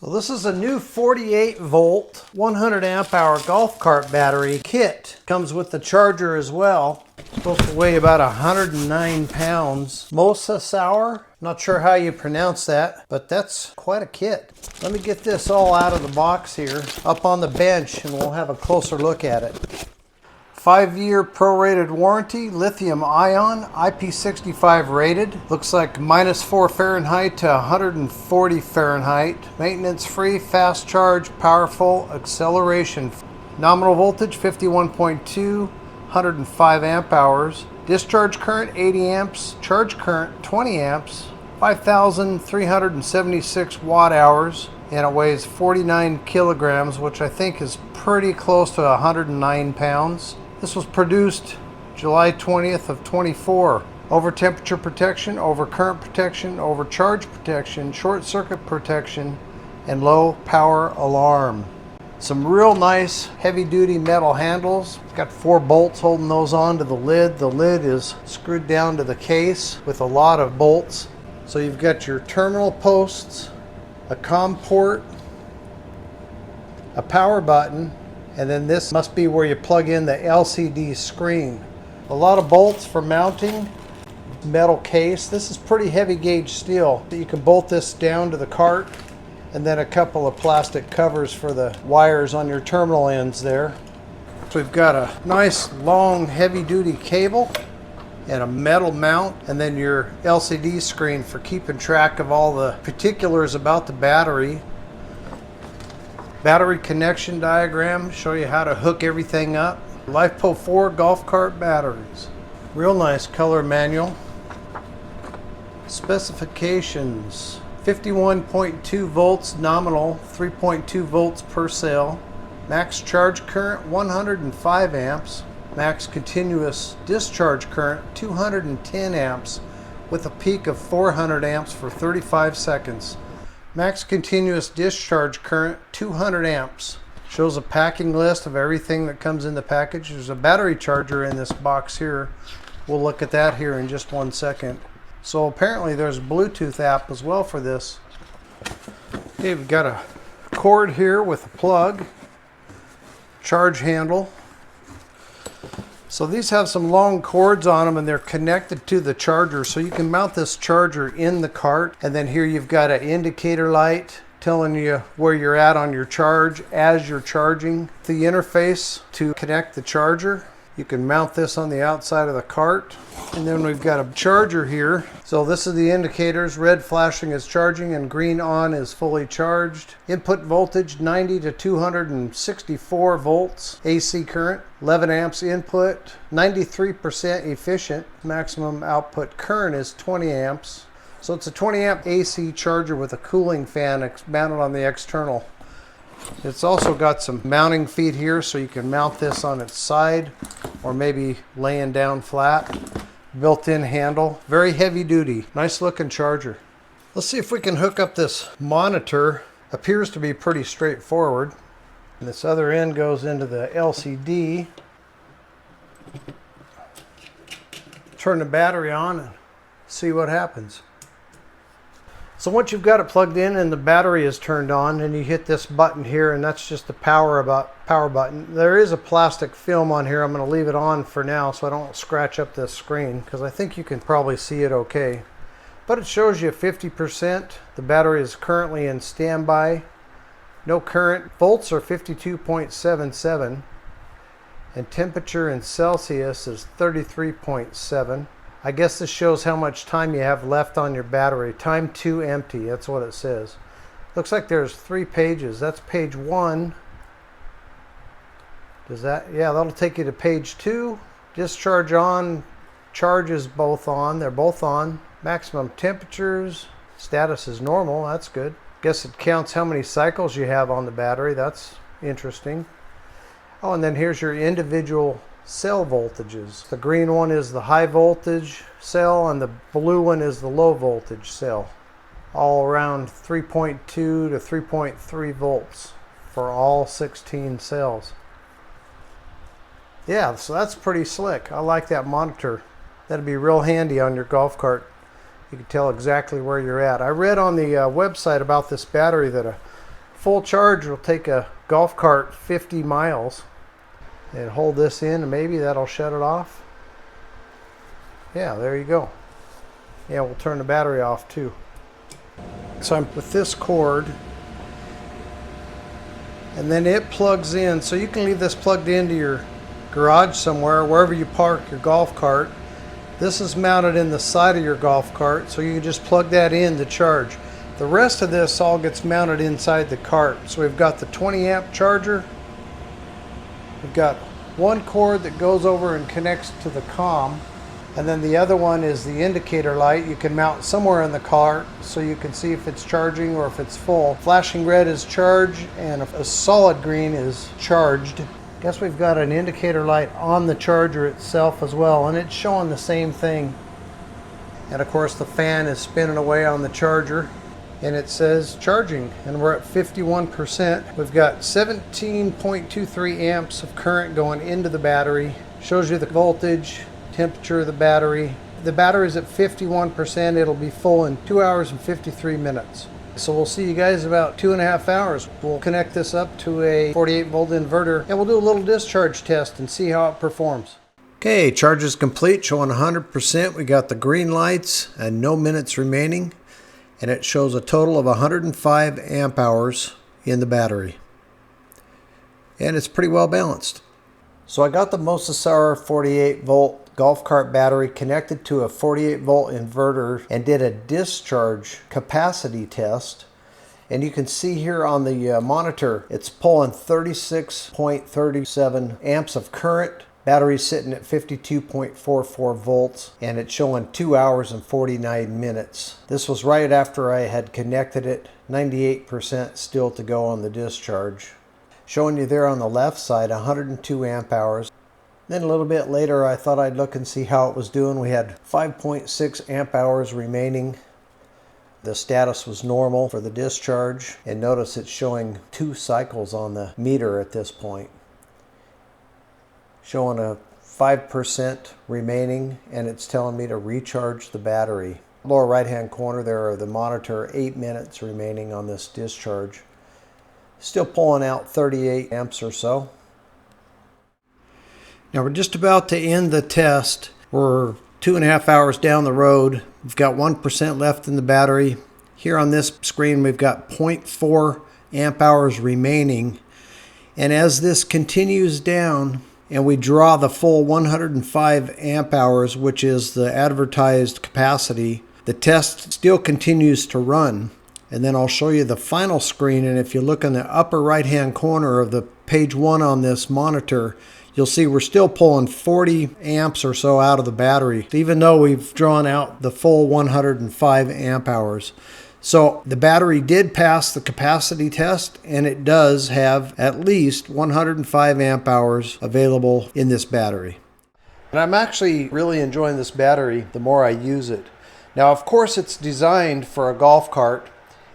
So this is a new 48 volt, 100 amp hour golf cart battery kit. Comes with the charger as well. It's supposed to weigh about 109 pounds. Mosasaur, not sure how you pronounce that, but that's quite a kit. Let me get this all out of the box here, up on the bench, and we'll have a closer look at it. 5-year prorated warranty, lithium ion, IP65 rated. Looks like -4 Fahrenheit to 140 Fahrenheit. Maintenance free, fast charge, powerful, acceleration. Nominal voltage 51.2, 105 amp hours. Discharge current 80 amps, charge current 20 amps, 5,376 watt hours, and it weighs 49 kilograms, which I think is pretty close to 109 pounds. This was produced July 20th of 24. Over temperature protection, over current protection, over charge protection, short circuit protection, and low power alarm. Some real nice heavy duty metal handles. It's got 4 bolts holding those on to the lid. The lid is screwed down to the case with a lot of bolts. So you've got your terminal posts, a COM port, a power button, and then this must be where you plug in the LCD screen. A lot of bolts for mounting, metal case. This is pretty heavy gauge steel. You can bolt this down to the cart, and then a couple of plastic covers for the wires on your terminal ends there. So we've got a nice long heavy duty cable and a metal mount, and then your LCD screen for keeping track of all the particulars about the battery. Battery connection diagram, show you how to hook everything up. LiFePO 4 golf cart batteries. Real nice color manual. Specifications: 51.2 volts nominal, 3.2 volts per cell. Max charge current 105 amps. Max continuous discharge current 210 amps with a peak of 400 amps for 35 seconds. Max continuous discharge current 200 amps. Shows a packing list of everything that comes in the package. There's a battery charger in this box here. We'll look at that here in just 1 second. So apparently there's a Bluetooth app as well for this. Okay, we've got a cord here with a plug, charge handle. So these have some long cords on them, and they're connected to the charger, so you can mount this charger in the cart. And then here you've got an indicator light telling you where you're at on your charge as you're charging. The interface to connect the charger. You can mount this on the outside of the cart. And then we've got a charger here. So this is the indicators. Red flashing is charging and green on is fully charged. Input voltage 90 to 264 volts. AC current 11 amps input. 93% efficient. Maximum output current is 20 amps. So it's a 20 amp AC charger with a cooling fan mounted on the external. It's also got some mounting feet here, so you can mount this on its side or maybe laying down flat. Built-in handle, very heavy duty, nice looking charger. Let's see if we can hook up this monitor. Appears to be pretty straightforward. And this other end goes into the LCD. Turn the battery on and see what happens. So once you've got it plugged in and the battery is turned on, and you hit this button here, and that's just the power button. There is a plastic film on here. I'm going to leave it on for now so I don't scratch up this screen, because I think you can probably see it okay. But it shows you 50%. The battery is currently in standby. No current. Volts are 52.77. And temperature in Celsius is 33.7. I guess this shows how much time you have left on your battery. Time to empty, that's what it says. Looks like there's 3 pages. That's page 1. Does that? Yeah, that'll take you to page 2. Discharge on, charges both on. They're both on. Maximum temperatures. Status is normal, that's good. Guess it counts how many cycles you have on the battery. That's interesting. Oh, and then here's your individual cell voltages. The green one is the high voltage cell, and the blue one is the low voltage cell. All around 3.2 to 3.3 volts for all 16 cells. Yeah, so that's pretty slick. I like that monitor. That'd be real handy on your golf cart. You can tell exactly where you're at. I read on the website about this battery that a Full charge will take a golf cart 50 miles. And hold this in and maybe that'll shut it off. Yeah, there you go. Yeah, we'll turn the battery off too. So I'm with this cord, and then it plugs in, so you can leave this plugged into your garage somewhere, wherever you park your golf cart. This is mounted in the side of your golf cart, so you can just plug that in to charge. The rest of this all gets mounted inside the cart. So we've got the 20 amp charger. We've got one cord that goes over and connects to the comm, and then the other one is the indicator light. You can mount somewhere in the cart so you can see if it's charging or if it's full. Flashing red is charged and a solid green is charged. Guess we've got an indicator light on the charger itself as well, and it's showing the same thing. And of course the fan is spinning away on the charger and it says charging, and we're at 51%. We've got 17.23 amps of current going into the battery. Shows you the voltage, temperature of the battery. The battery's at 51%. It'll be full in 2 hours and 53 minutes. So we'll see you guys about 2.5 hours. We'll connect this up to a 48 volt inverter and we'll do a little discharge test and see how it performs. Okay, charge is complete, showing 100%. We got the green lights and no minutes remaining, and it shows a total of 105 amp hours in the battery. And it's pretty well balanced. So I got the Mosasaur 48 volt golf cart battery connected to a 48 volt inverter and did a discharge capacity test. And you can see here on the monitor, it's pulling 36.37 amps of current. Battery's sitting at 52.44 volts, and it's showing 2 hours and 49 minutes. This was right after I had connected it. 98% still to go on the discharge. Showing you there on the left side, 102 amp hours. Then a little bit later, I thought I'd look and see how it was doing. We had 5.6 amp hours remaining. The status was normal for the discharge, and notice it's showing 2 cycles on the meter at this point. Showing a 5% remaining, and it's telling me to recharge the battery. Lower right hand corner there of the monitor, 8 minutes remaining on this discharge. Still pulling out 38 amps or so. Now we're just about to end the test. We're 2.5 hours down the road. We've got 1% left in the battery. Here on this screen we've got 0.4 amp hours remaining. And as this continues down and we draw the full 105 amp hours, which is the advertised capacity, the test still continues to run. And then I'll show you the final screen, and if you look in the upper right hand corner of the page 1 on this monitor, you'll see we're still pulling 40 amps or so out of the battery, even though we've drawn out the full 105 amp hours. So the battery did pass the capacity test, and it does have at least 105 amp hours available in this battery. And I'm actually really enjoying this battery the more I use it. Now, of course, it's designed for a golf cart,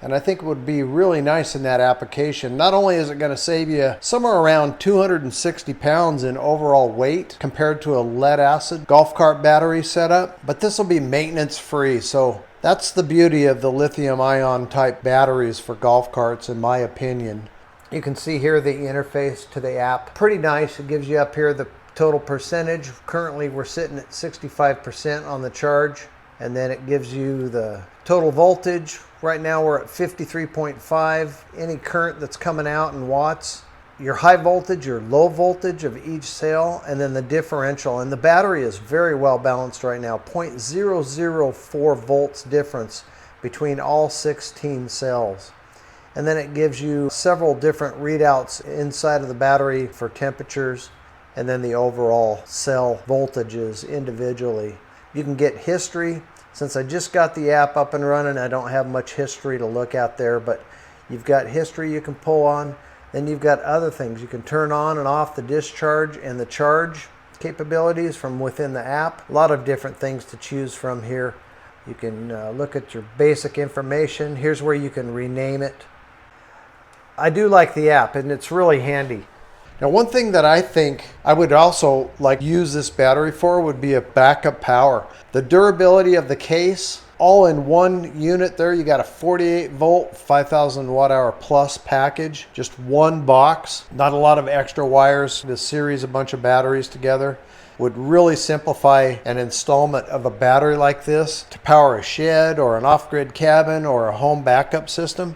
and I think it would be really nice in that application. Not only is it going to save you somewhere around 260 pounds in overall weight compared to a lead acid golf cart battery setup, but this will be maintenance free. So that's the beauty of the lithium ion type batteries for golf carts, in my opinion. You can see here the interface to the app. Pretty nice. It gives you up here the total percentage. Currently we're sitting at 65% on the charge, and then it gives you the total voltage. Right now we're at 53.5. Any current that's coming out in watts, your high voltage, your low voltage of each cell, and then the differential. And the battery is very well balanced right now. 0.004 volts difference between all 16 cells. And then it gives you several different readouts inside of the battery for temperatures, and then the overall cell voltages individually. You can get history. Since I just got the app up and running, I don't have much history to look at there, but you've got history you can pull on. Then you've got other things. You can turn on and off the discharge and the charge capabilities from within the app. A lot of different things to choose from here. You can look at your basic information. Here's where you can rename it. I do like the app, and it's really handy. Now, one thing that I think I would also like use this battery for would be a backup power. The durability of the case all in one unit there. You got a 48 volt, 5,000 watt hour plus package, just one box, not a lot of extra wires. This series, a bunch of batteries together would really simplify an installment of a battery like this to power a shed or an off-grid cabin or a home backup system.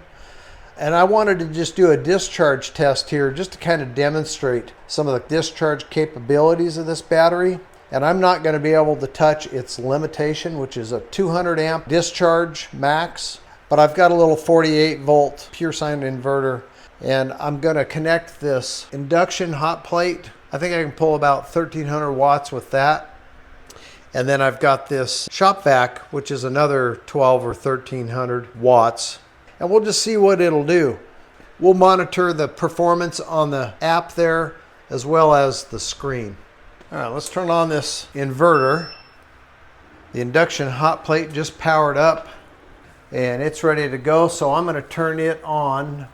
And I wanted to just do a discharge test here just to kind of demonstrate some of the discharge capabilities of this battery. And I'm not going to be able to touch its limitation, which is a 200 amp discharge max, but I've got a little 48 volt pure sine inverter, and I'm going to connect this induction hot plate. I think I can pull about 1300 watts with that. And then I've got this shop vac, which is another 12 or 1300 watts. And we'll just see what it'll do. We'll monitor the performance on the app there as well as the screen. All right, let's turn on this inverter. The induction hot plate just powered up and it's ready to go. So I'm going to turn it on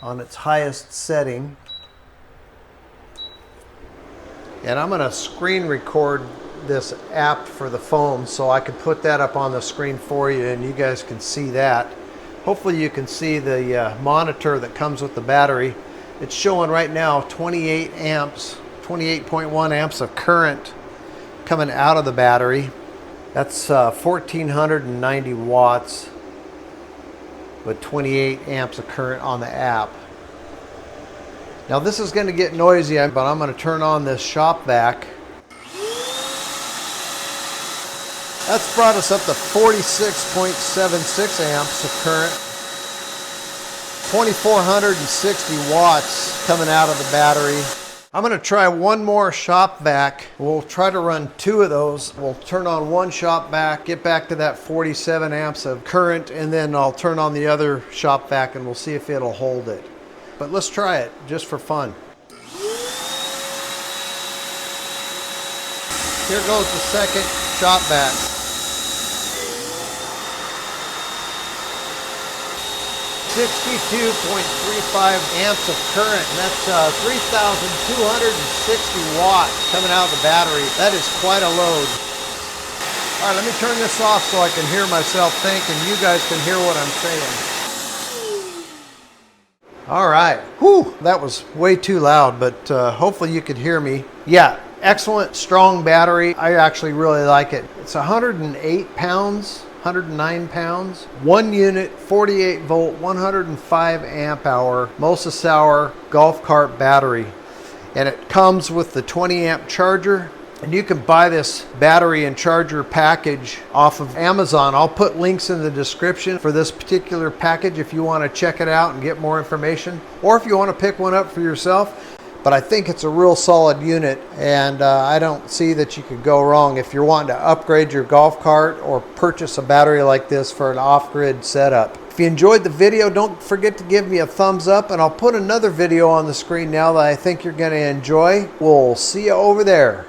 its highest setting. And I'm going to screen record this app for the phone so I can put that up on the screen for you and you guys can see that. Hopefully you can see the monitor that comes with the battery. It's showing right now 28 amps, 28.1 amps of current coming out of the battery. That's 1490 watts with 28 amps of current on the app. Now this is going to get noisy, but I'm going to turn on this shop vac. That's brought us up to 46.76 amps of current. 2460 watts coming out of the battery. I'm going to try one more shop vac. We'll try to run two of those. We'll turn on one shop vac, get back to that 47 amps of current, and then I'll turn on the other shop vac and we'll see if it'll hold it. But let's try it just for fun. Here goes the second shop vac. 62.35 amps of current, and that's 3,260 watts coming out of the battery. That is quite a load. All right, let me turn this off so I can hear myself think and you guys can hear what I'm saying. All right, whew, that was way too loud, but hopefully you could hear me. Yeah, excellent, strong battery. I actually really like it. It's 108 pounds. 109 pounds, one unit, 48 volt, 105 amp hour Mosasaur golf cart battery. And it comes with the 20 amp charger. And you can buy this battery and charger package off of Amazon. I'll put links in the description for this particular package if you want to check it out and get more information, or if you want to pick one up for yourself. But I think it's a real solid unit, and I don't see that you could go wrong if you're wanting to upgrade your golf cart or purchase a battery like this for an off-grid setup. If you enjoyed the video, don't forget to give me a thumbs up, and I'll put another video on the screen now that I think you're going to enjoy. We'll see you over there.